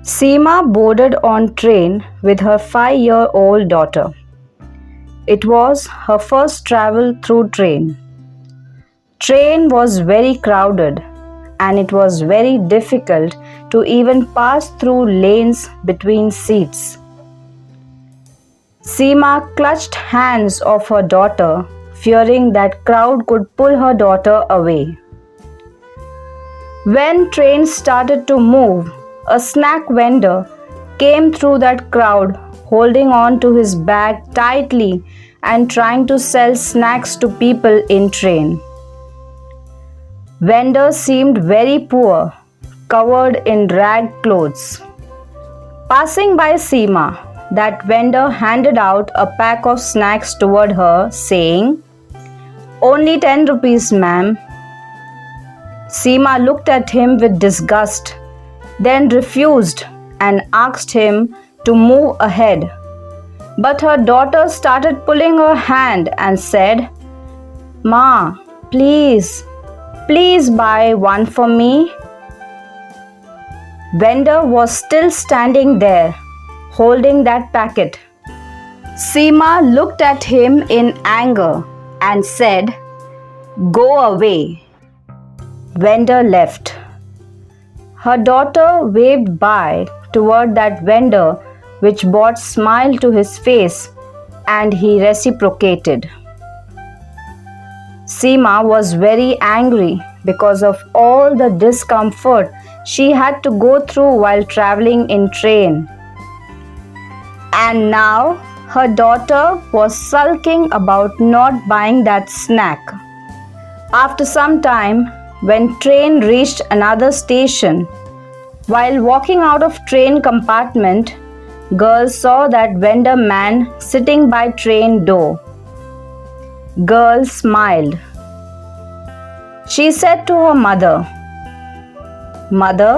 Seema boarded on train with her 5-year-old daughter. It was her first travel through train. Train was very crowded and it was very difficult to even pass through lanes between seats. Seema clutched hands of her daughter, fearing that crowd could pull her daughter away. When train started to move, a snack vendor came through that crowd, holding on to his bag tightly and trying to sell snacks to people in train. Vendor seemed very poor, covered in ragged clothes. Passing by Seema, that vendor handed out a pack of snacks toward her, saying, "Only 10 rupees, ma'am." Seema looked at him with disgust, then refused and asked him to move ahead. But her daughter started pulling her hand and said, "Ma, please buy one for me." Vendor was still standing there, holding that packet. Seema looked at him in anger and said, "Go away." Vendor left. Her daughter waved by toward that vendor, which brought smile to his face, and he reciprocated. Seema was very angry because of all the discomfort she had to go through while traveling in train. And now her daughter was sulking about not buying that snack. After some time, when train reached another station, while walking out of train compartment, girl saw that vendor man sitting by train door. Girl smiled. She said to her mother, "Mother,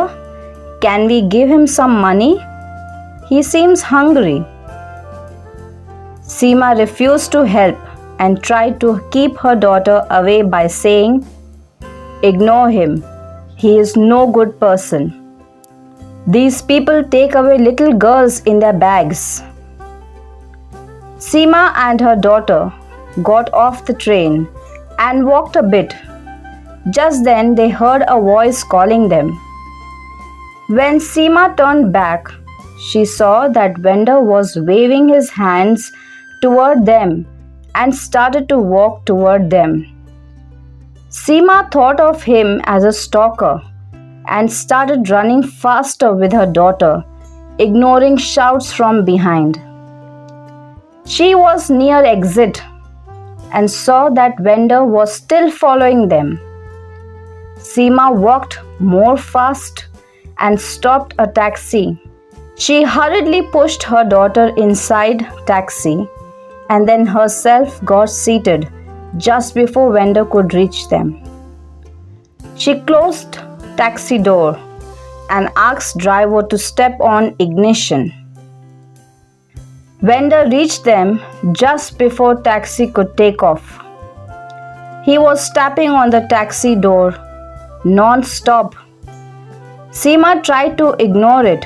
can we give him some money? He seems hungry." Seema refused to help and tried to keep her daughter away by saying, "Ignore him. He is no good person. These people take away little girls in their bags." Seema and her daughter got off the train and walked a bit. Just then they heard a voice calling them. When Seema turned back, she saw that vendor was waving his hands toward them and started to walk toward them. Seema thought of him as a stalker and started running faster with her daughter, ignoring shouts from behind. She was near exit and saw that vendor was still following them. Seema walked more fast and stopped a taxi. She hurriedly pushed her daughter inside taxi and then herself got seated just before vendor could reach them. She closed taxi door and asked driver to step on ignition. Vendor reached them just before taxi could take off. He was tapping on the taxi door non-stop. Seema tried to ignore it.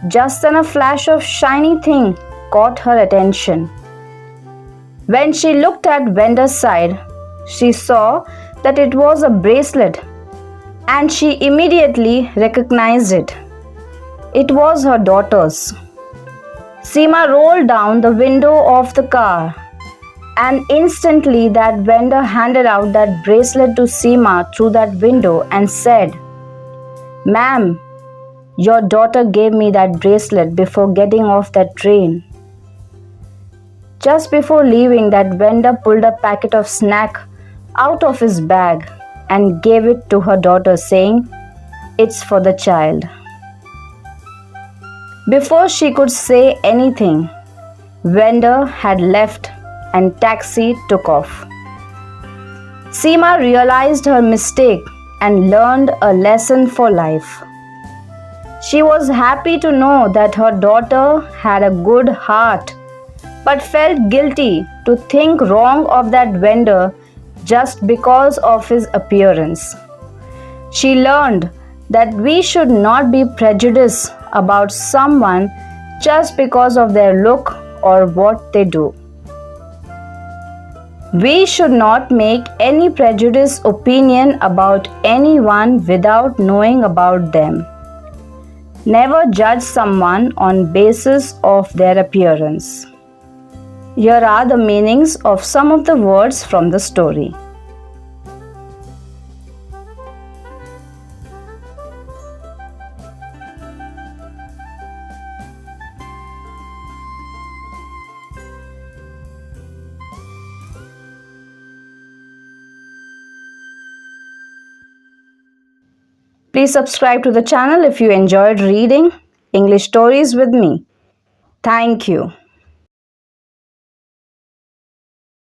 Just then a flash of shiny thing caught her attention. When she looked at vendor's side, she saw that it was a bracelet and she immediately recognized it. It was her daughter's. Seema rolled down the window of the car and instantly that vendor handed out that bracelet to Seema through that window and said, "Ma'am, your daughter gave me that bracelet before getting off that train." Just before leaving, that vendor pulled a packet of snack out of his bag and gave it to her daughter, saying, "It's for the child." Before she could say anything, vendor had left and taxi took off. Seema realized her mistake and learned a lesson for life. She was happy to know that her daughter had a good heart, but felt guilty to think wrong of that vendor just because of his appearance. She learned that we should not be prejudiced about someone just because of their look or what they do. We should not make any prejudiced opinion about anyone without knowing about them. Never judge someone on basis of their appearance. Here are the meanings of some of the words from the story. Please subscribe to the channel if you enjoyed reading English stories with me. Thank you.